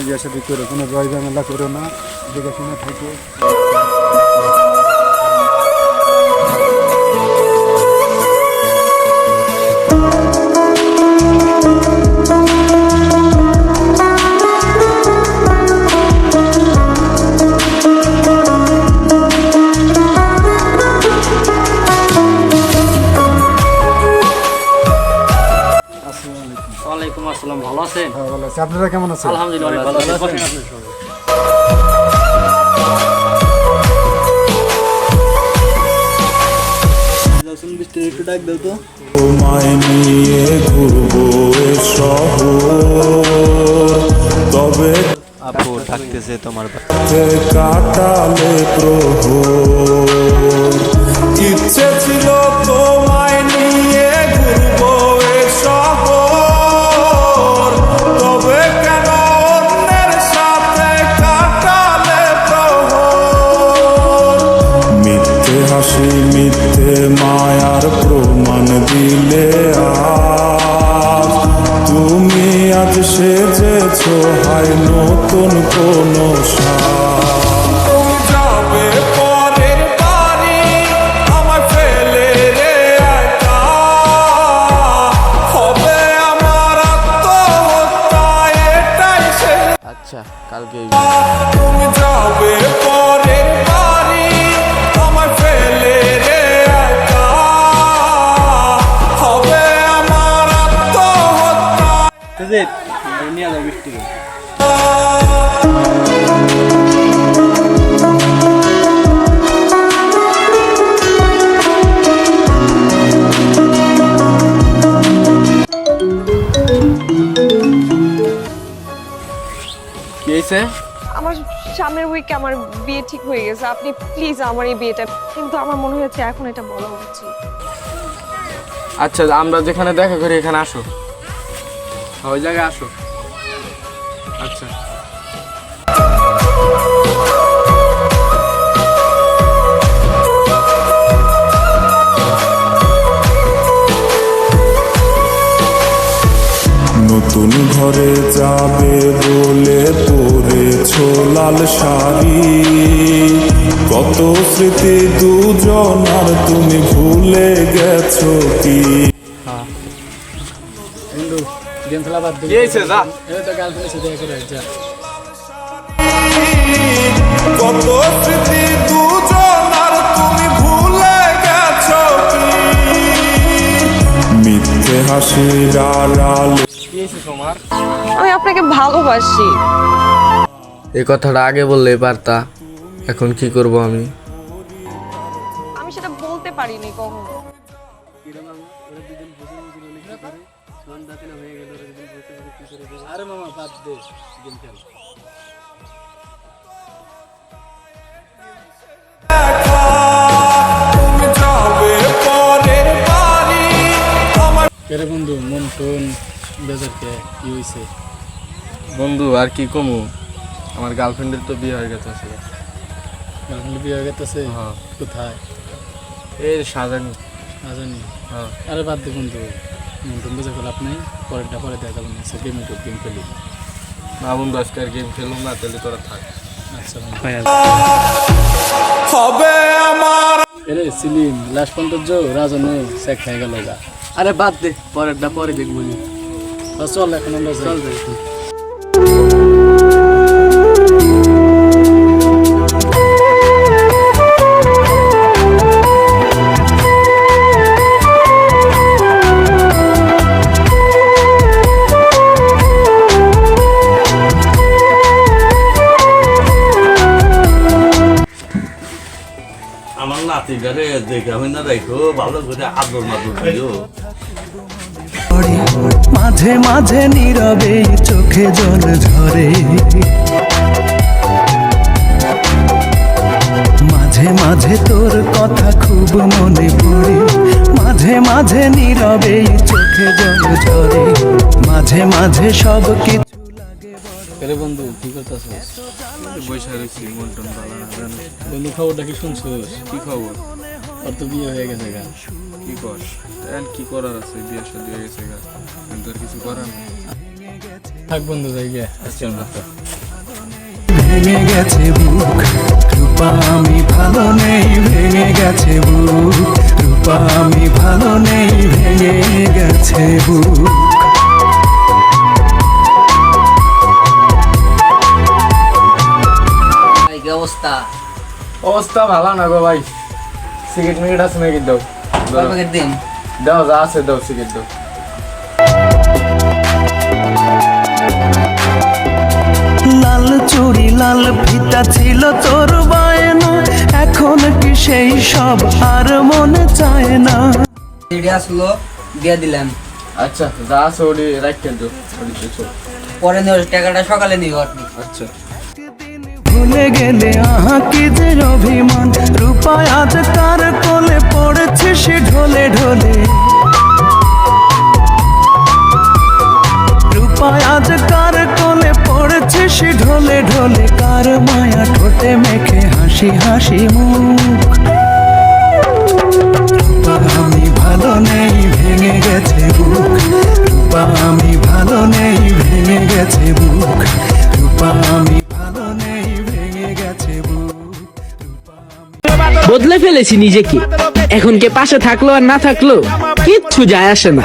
বিয়ে শাদী করো, কোনো জয় ঝামেলা করো না, দেখে শুনে থাকো। ওয়ালাইকুম আসসালাম, ভালো আছেন? হ্যাঁ ভালো আছি, আপনারা কেমন আছেন? আলহামদুলিল্লাহ অনেক ভালো আছি। একটু ডাক দাও তো। তোমায় নিয়ে ঘুরবো এ শহর, তবে আপু থাকতেছে তোমার কাটালে প্রহর। ইচ্ছে ছিল তোমায় নিয়ে ঘুরবো এ শহর, তবে কেন অন্যের সাথে কাটালে প্রহর। মিথ্যে হাসি মিথ্যে মায়ার প্রমাণ দিলে আজ, তুমি আজ সেজেছো হায় নতুন কোন যাবে পরের বাড়ি আমায় ফেলে রে একা, হবে আমার আত্মহত্যা এটাই সে। আচ্ছা কালকে তুমি যাবে পরের বাড়ি আমায় ফেলে রে একা, হবে আমার আত্মহত্যা। নিয়ে যাও বৃষ্টি। কি হয়েছে? আমার সামনের উইকে আমার বিয়ে ঠিক হয়ে গেছে, আপনি প্লিজ আমার এই বিয়েটা, কিন্তু আমার মনে হচ্ছে এখন এটা বলা উচিত। আচ্ছা আমরা যেখানে দেখা করি এখানে আসো, ওই জায়গায় আসো। আচ্ছা নতুন ঘরে যাবে বলে পরেছো লাল শাড়ি, কত স্মৃতি দুজনার তুমি ভুলে গেছো কি? গেম খেলা বাদ কি হয়েছে? যা তো গার্লফ্রেন্ডের সাথে দেখা করে যা। কত স্মৃতি দুজনার তুমি ভুলে গেছো কি? মিথ্যে হাসির আড়ালে কি হয়েছে তোমার? আমি আপনাকে ভালোবাসি। এই কথাটা আগে বললেই পারতা, এখন কি করব আমি? আমি সেটা বলতে পারিনি কখনো। আরে মামা বাদ দে, গেম খেল। তুমি যাবে পরের বাড়ি আমায়। কেরে বন্ধু মন টন বেজারকে কি হয়েছে? বন্ধু আর কি কমু, আমার গার্লফ্রেন্ডের তো বিয়ে হয়ে গেছে আসলে। গার্লফ্রেন্ড বিয়ে হয়ে গেছে? হ্যাঁ। কোথায়? এই সাজানি। না জানি। হ্যাঁ আরে বাদ দে বন্ধু, মন টন বেজার করে লাভ নেই, পরেরটা পরে দেখা যাবে না। গেম গেম খেলি। না বন্ধু আজকে আর গেম খেলুম না, তাহলে তোরা থাক। আচ্ছা হবে আমার এরে সিলিম লাস্ট পর্যন্ত রাজনু চেক হয়ে গেল গা। আরে বাদ দে, পরেরটা পরে দেখবো। চল এখন আমরা চল যাই। আমার নাতিটারে দেখা হয় না, রাখো ভালো করে আদর মাদর দিও। মাঝে মাঝে নীরবে চোখে জল ঝরে, মাঝে মাঝে তোর কথা খুব মনে পড়ে, মাঝে মাঝে নীরবে চোখে জল ঝরে, মাঝে মাঝে সব কিছু লাগে বড়। কেরে বন্ধু কি করতেছিস? বৈশা রয়েছি, মন টন ভালো না জানো। বন্ধু খবরটা কি শুনছিস? কি খবর? ওর তো বিয়ে হয়ে গেছে গা। কি কর? এখন কি করার আছে, বিয়ে শাদী হয়ে গেছে গা, এখন তো আর কিছু করার নেই। থাক বন্ধু যাই গিয়ে আসছি আমরা তো। ভেঙে গেছে বুক রূপা আমি ভালো নেই ভেঙে গেছে বুক রূপা আমি ভালো নেই ভেঙে গেছে বুক কি অবস্থা? অবস্থা ভালো না গো ভাই। সিগারেট মিগারেট আছে নাকি দাও? কয় প্যাকেট দিন? দাও যা আছে দাও, সিগারেট দাও। লাল চুড়ি লাল ফিতা ছিল তোর বায়না এখন কি সেই সব আর মনে চায় না সিডি আসলো দিয়ে দিলাম। আচ্ছা যা আছে ওটি রাখেন তো, ওটি চল। পরে নিও, টাকাটা সকালে নিও আপনি। আচ্ছা ভুলে গেলে আহা কি যে অভিমান রূপা আজ কার কোলে পড়েছে সে ঢলে ঢলে রূপা আজ কার কোলে পড়েছে সে ঢলে ঢলে কার মায়া ঠোঁটে মেখে হাসি হাসি মুখ রূপা আমি ভালো নেই ভেঙে গেছে বুক রূপা আমি ভালো নেই ভেঙে গেছে বুক রূপা আমি ভালো নেই ভেঙে গেছে বুক বদলে ফেলেছি নিজেকে, এখন কে পাশে থাকলো আর না থাকলো কিচ্ছু যায় আসে না।